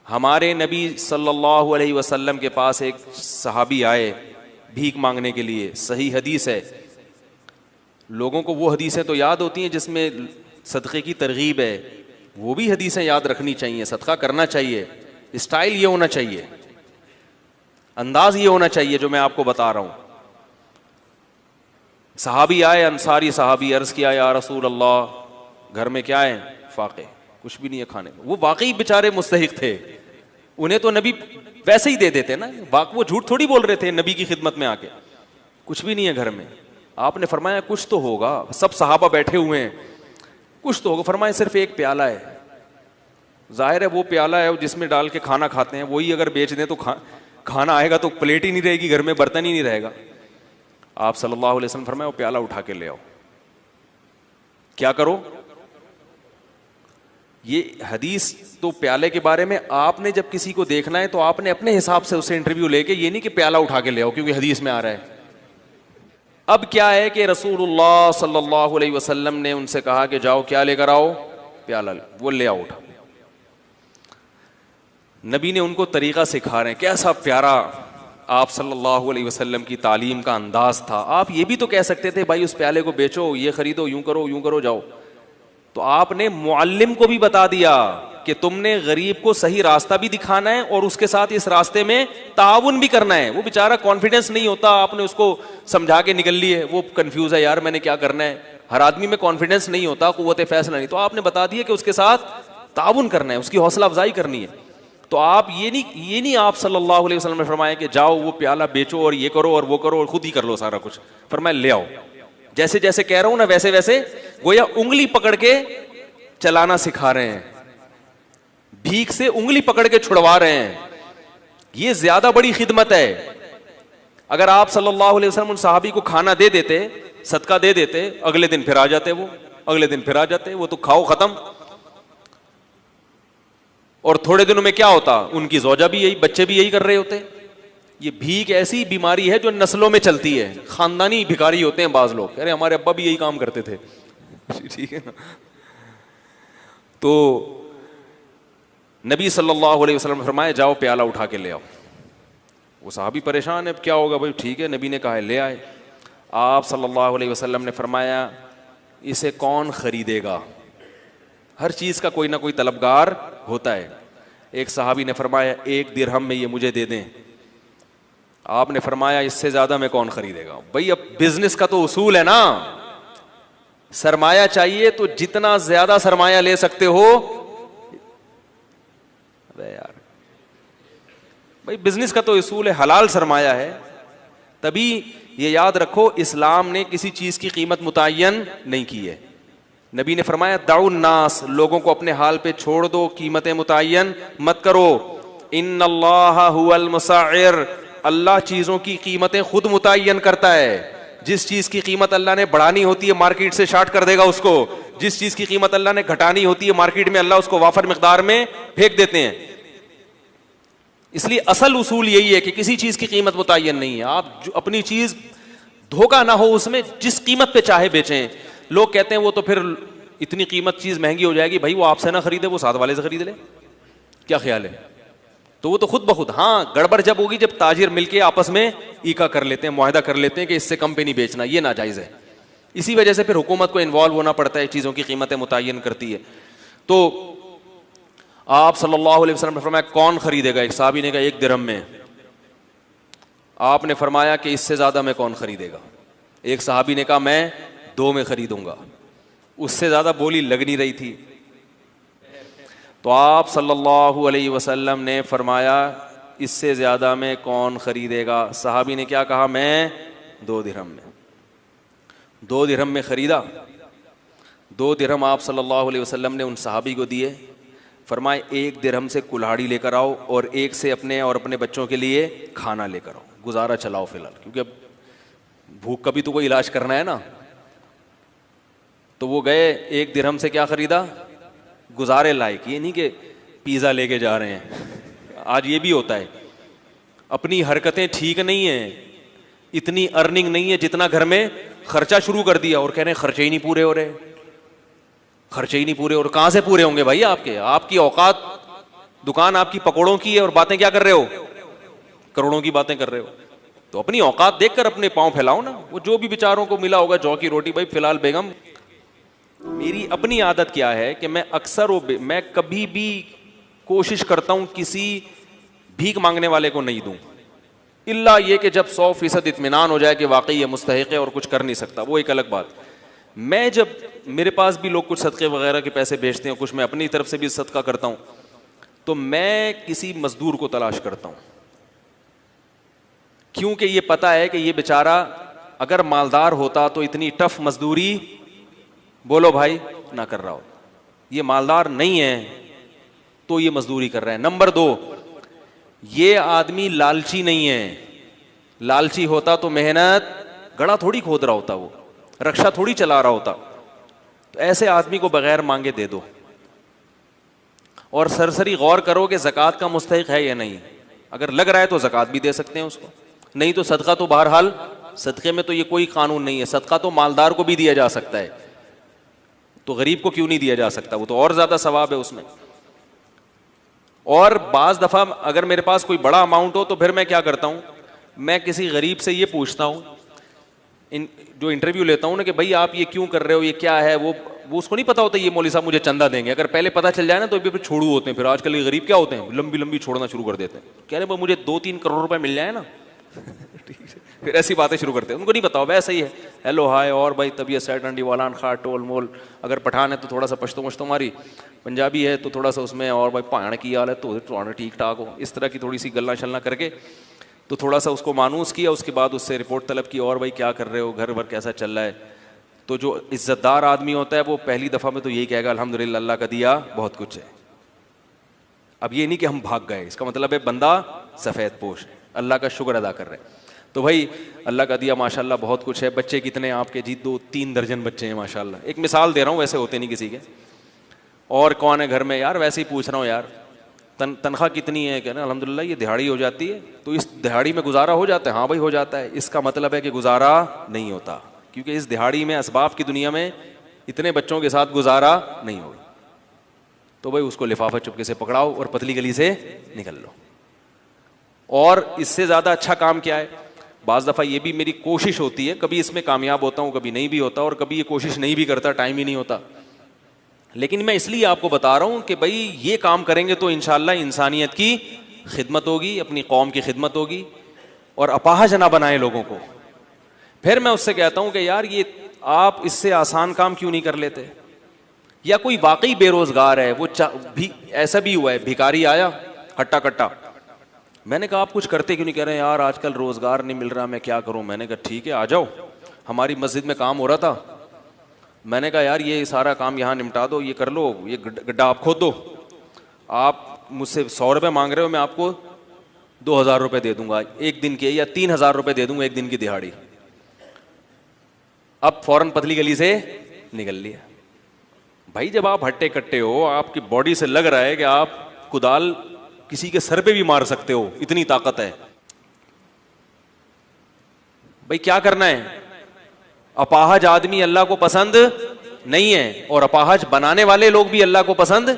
हमारे नबी सल्लल्लाहु अलैहि वसल्लम के पास एक सहाबी आए भीख मांगने के लिए, सही हदीस है। लोगों को वो हदीसें तो याद होती हैं जिसमें सदक़े की तरगीब है, वो भी हदीसें याद रखनी चाहिए। सदका करना चाहिए, स्टाइल ये होना चाहिए, अंदाज ये होना चाहिए जो मैं आपको बता रहा हूँ। सहाबी आए, अंसारी सहाबी, अर्ज़ किया या रसूल अल्लाह घर में क्या है? फाक़े, कुछ भी नहीं है खाने में। वो वाकई बेचारे मुस्तहिक थे, उन्हें तो नबी वैसे ही दे देते ना, वो झूठ थोड़ी बोल रहे थे नबी की खिदमत में आके। कुछ भी नहीं है घर में। आपने फरमाया कुछ तो होगा, सब सहाबा बैठे हुए हैं, कुछ तो होगा। फरमाया सिर्फ एक प्याला है। जाहिर है वो प्याला है जिसमें डाल के खाना खाते हैं, वही अगर बेच दें तो खाना आएगा तो प्लेट ही नहीं रहेगी घर में, बर्तन ही नहीं रहेगा। आप सल्लल्लाहु अलैहि वसल्लम फरमाया वो प्याला उठा के ले आओ। क्या करो? ये हदीस तो प्याले के बारे में, आपने जब किसी को देखना है तो आपने अपने हिसाब से उससे इंटरव्यू लेके, ये नहीं कि प्याला उठा के ले आओ क्योंकि हदीस में आ रहा है। अब क्या है कि रसूलुल्लाह सल्लल्लाहु अलैहि वसल्लम ने उनसे कहा कि जाओ क्या लेकर आओ? प्याला। वो ले आओ उठा। नबी ने उनको तरीका सिखा रहे हैं। कैसा प्यारा आप सल्लल्लाहु अलैहि वसल्लम की तालीम का अंदाज था। आप ये भी तो कह सकते थे भाई उस प्याले को बेचो, ये खरीदो, यूं करो जाओ। तो आपने मुअल्लिम को भी बता दिया कि तुमने गरीब को सही रास्ता भी दिखाना है और उसके साथ इस रास्ते में ताउन भी करना है। वो बेचारा कॉन्फिडेंस नहीं होता, आपने उसको समझा के निकल लिए, वो कंफ्यूज है यार मैंने क्या करना है। हर आदमी में कॉन्फिडेंस नहीं होता, कुव्वत फैसला नहीं। तो आपने बता दिया कि उसके साथ ताउन करना है, उसकी हौसला अफजाई करनी है। तो आप ये नहीं आप सल्लल्लाहु अलैहि वसल्लम ने फरमाया कि जाओ वो प्याला बेचो और ये करो और वो करो और खुद ही कर लो सारा कुछ। फरमाया ले आओ। जैसे जैसे कह रहा हूं ना वैसे वैसे गोया उंगली पकड़ के चलाना सिखा रहे हैं, भीख से उंगली पकड़ के छुड़वा रहे हैं। ये ज्यादा बड़ी खिदमत है। अगर आप सल्लल्लाहु अलैहि वसल्लम उन सहाबी को खाना दे देते, सदका दे देते, अगले दिन फिर आ जाते, वो अगले दिन फिर आ जाते, वो तो खाओ खत्म। और थोड़े दिनों में क्या होता, उनकी ज़ौजा भी यही, बच्चे भी यही कर रहे होते। ये भीख ऐसी बीमारी है जो नस्लों में चलती है। खानदानी भिखारी होते हैं बाज लोग, अरे हमारे अब्बा भी यही काम करते थे। ठीक है ना। तो नबी सल्लल्लाहु अलैहि वसल्लम ने फरमाया जाओ प्याला उठा के ले आओ। वो साहबी परेशान है, अब क्या होगा भाई? ठीक है, नबी ने कहा है ले आए। आप सल्लल्लाहु अलैहि वसल्लम ने फरमाया इसे कौन खरीदेगा? हर चीज़ का कोई ना कोई तलबगार होता है। एक सहाबी ने फरमाया 1 दिरहम में ये मुझे दे दें। आपने फरमाया इससे ज़्यादा में कौन खरीदेगा? भाई अब बिजनेस का तो उसूल है ना, सरमाया चाहिए तो जितना ज्यादा सरमाया ले सकते हो। अबे यार भाई बिजनेस का तो उसूल है, हलाल सरमाया है। तभी ये याद रखो इस्लाम ने किसी चीज की कीमत मुतय्यन नहीं की है। नबी ने फरमाया दाउन नास, लोगों को अपने हाल पे छोड़ दो, कीमतें मुतय्यन मत करो। इन्नल्लाह हुवल मुसअ्इर, अल्लाह चीजों की कीमतें खुद मुतय्यन करता है। जिस चीज की कीमत अल्लाह ने बढ़ानी होती है मार्केट से शार्ट कर देगा उसको, जिस चीज की कीमत अल्लाह ने घटानी होती है मार्केट में अल्लाह उसको वाफर मिकदार में फेंक देते हैं। इसलिए असल उसूल यही है कि किसी चीज की कीमत मुतय्यन नहीं है। आप जो अपनी चीज धोखा ना हो उसमें, जिस कीमत पे चाहे बेचें। लोग कहते हैं वो तो फिर इतनी कीमत चीज महंगी हो जाएगी, भाई वो आपसे ना खरीदे, वो साथ वाले से खरीद ले। क्या ख्याल है? तो वो तो खुद ब खुद, हाँ गड़बड़ जब होगी जब ताजिर मिलके आपस में ईका कर लेते हैं, मुआहदा कर लेते हैं कि इससे कम पे नहीं बेचना, ये नाजायज है। इसी वजह से फिर हुकूमत को इन्वॉल्व होना पड़ता है, चीजों की कीमतें मुतय्यन करती है। तो आप सल्लल्लाहु अलैहि वसल्लम ने फरमाया कौन खरीदेगा? एक साहबी ने कहा 1 दिरहम में। आपने फरमाया कि इससे ज्यादा में कौन खरीदेगा? एक साहबी ने कहा मैं 2 में खरीदूंगा। उससे ज्यादा बोली लग नहीं रही थी। तो आप सल्लल्लाहु अलैहि वसल्लम ने फरमाया इससे ज्यादा में कौन खरीदेगा? सहाबी ने क्या कहा? मैं 2 दिरहम में। 2 दिरहम में खरीदा। 2 दिरहम आप सल्लल्लाहु अलैहि वसल्लम ने उन सहाबी को दिए। फरमाए 1 दिरहम से कुल्हाड़ी लेकर आओ और 1 से अपने और अपने बच्चों के लिए खाना लेकर आओ, गुजारा चलाओ फिलहाल, क्योंकि अब भूख का भी तो कोई इलाज करना है ना। तो वो गए, 1 दिरहम से क्या खरीदा? गुजारे लायक। ये नहीं कि पिज़्ज़ा लेके जा रहे हैं। आज ये भी होता है, अपनी हरकतें ठीक नहीं है, इतनी अर्निंग नहीं है जितना घर में खर्चा शुरू कर दिया और कह रहे हैं खर्चे ही नहीं पूरे हो रहे, खर्चे ही नहीं पूरे। और कहाँ से पूरे होंगे भाई आपके? आपकी औकात दुकान आपकी पकौड़ों की है और बातें क्या कर रहे हो, करोड़ों की बातें कर रहे हो। तो अपनी औकात देखकर अपने पांव फैलाओ ना। वो जो भी बेचारों को मिला होगा जौ की रोटी, भाई फिलहाल बेगम, मेरी अपनी आदत क्या है कि मैं अक्सर मैं कभी भी कोशिश करता हूं किसी भीख मांगने वाले को नहीं दूं, इल्ला ये कि जब 100% इत्मीनान हो जाए कि वाकई ये मुस्तहिक है और कुछ कर नहीं सकता, वो एक अलग बात। मैं जब मेरे पास भी लोग कुछ सदक़े वगैरह के पैसे भेजते हैं, कुछ मैं अपनी तरफ से भी सदका करता हूं, तो मैं किसी मजदूर को तलाश करता हूं, क्योंकि ये पता है कि ये बेचारा अगर मालदार होता तो इतनी टफ मजदूरी, बोलो भाई, ना कर रहा हो। ये मालदार नहीं है तो ये मजदूरी कर रहा है। नंबर 2, ये आदमी लालची नहीं है। लालची होता तो मेहनत गड़ा थोड़ी खोद रहा होता, वो रक्षा थोड़ी चला रहा होता। तो ऐसे आदमी को बगैर मांगे दे दो, और सरसरी गौर करो कि ज़कात का मुस्तहिक है या नहीं। अगर लग रहा है तो ज़कात भी दे सकते हैं उसको, नहीं तो सदका तो बहरहाल, सदक़े में तो ये कोई कानून नहीं है, सदका तो मालदार को भी दिया जा सकता है, तो गरीब को क्यों नहीं दिया जा सकता, वो तो और ज़्यादा सवाब है उसमें। और बाज़ दफ़ा अगर मेरे पास कोई बड़ा अमाउंट हो तो फिर मैं क्या करता हूँ, मैं किसी गरीब से ये पूछता हूँ, जो इंटरव्यू लेता हूँ ना, कि भाई आप ये क्यों कर रहे हो, ये क्या है। वो उसको नहीं पता होता ये मौलवी साहब मुझे चंदा देंगे। अगर पहले पता चल जाए ना तो फिर छोड़ू होते हैं। फिर आजकल ये गरीब क्या होते हैं, लंबी लंबी छोड़ना शुरू कर देते हैं, कह रहे मुझे 2-3 करोड़ रुपए मिल जाए ना फिर ऐसी बातें शुरू करते हैं। उनको नहीं पता हो वैसे ही है, हेलो हाय और भाई तबीयत सैट अंडी वालान खा टोल मोल। अगर पठान है तो थोड़ा सा पश्तो मश्तो मारी, पंजाबी है तो थोड़ा सा उसमें, और भाई पाण की हाल है तो ठीक ठाक हो। इस तरह की थोड़ी सी गल्ला शल्ला करके तो थोड़ा सा उसको मानूस किया। उसके बाद उससे रिपोर्ट तलब की, और भाई क्या कर रहे हो, घर भर कैसा चल रहा है। तो जो इज्जतदार आदमी होता है वो पहली दफ़ा में तो यही कहेगा अल्हम्दुलिल्लाह, अल्लाह का दिया बहुत कुछ है। अब ये नहीं कि हम भाग गए, इसका मतलब है बंदा सफ़ेद पोश है, अल्लाह का शुक्र अदा कर रहे हैं। तो भाई अल्लाह का दिया माशाल्लाह बहुत कुछ है। बच्चे कितने आपके जी? 2-3 दर्जन बच्चे हैं माशाल्लाह। एक मिसाल दे रहा हूँ, वैसे होते नहीं किसी के। और कौन है घर में? यार वैसे ही पूछ रहा हूँ यार, तनख्वाह कितनी है? कहना अल्हम्दुलिल्लाह ये दिहाड़ी हो जाती है। तो इस दिहाड़ी में गुजारा हो जाता है? हाँ भाई हो जाता है। इसका मतलब है कि गुजारा नहीं होता, क्योंकि इस दिहाड़ी में असबाब की दुनिया में इतने बच्चों के साथ गुजारा नहीं होगा। तो भाई उसको लिफाफा चुपके से पकड़ाओ और पतली गली से निकल लो। और इससे ज़्यादा अच्छा काम क्या है? बाज़ दफ़ा ये भी मेरी कोशिश होती है, कभी इसमें कामयाब होता हूँ कभी नहीं भी होता, और कभी ये कोशिश नहीं भी करता, टाइम ही नहीं होता। लेकिन मैं इसलिए आपको बता रहा हूँ कि भाई ये काम करेंगे तो इंशाअल्लाह इंसानियत की खिदमत होगी, अपनी कौम की खिदमत होगी, और अपाहज ना बनाए लोगों को। फिर मैं उससे कहता हूँ कि यार ये आप इससे आसान काम क्यों नहीं कर लेते? या कोई वाकई बेरोजगार है, वो भी ऐसा भी हुआ है, भिखारी आया हट्टा कट्टा, मैंने कहा आप कुछ करते क्यों नहीं? कह रहे हैं यार आजकल रोजगार नहीं मिल रहा, मैं क्या करूं। मैंने कहा ठीक है आ जाओ, हमारी मस्जिद में काम हो रहा था। मैंने कहा यार ये सारा काम यहाँ निपटा दो, ये कर लो, ये गड्ढा आप खोद दो। आप मुझसे 100 रुपये मांग रहे हो, मैं आपको 2000 रुपये दे दूंगा एक दिन के, या 3000 रुपये दे दूंगा एक दिन की दिहाड़ी। अब फौरन पतली गली से निकल लिया। भाई जब आप हट्टे कट्टे हो, आपकी बॉडी से लग रहा है कि आप कुदाल किसी के सर पे भी मार सकते हो, इतनी ताकत है। भाई क्या करना है? अपाहज आदमी अल्लाह को पसंद नहीं है, और अपाहज बनाने वाले लोग भी अल्लाह को पसंद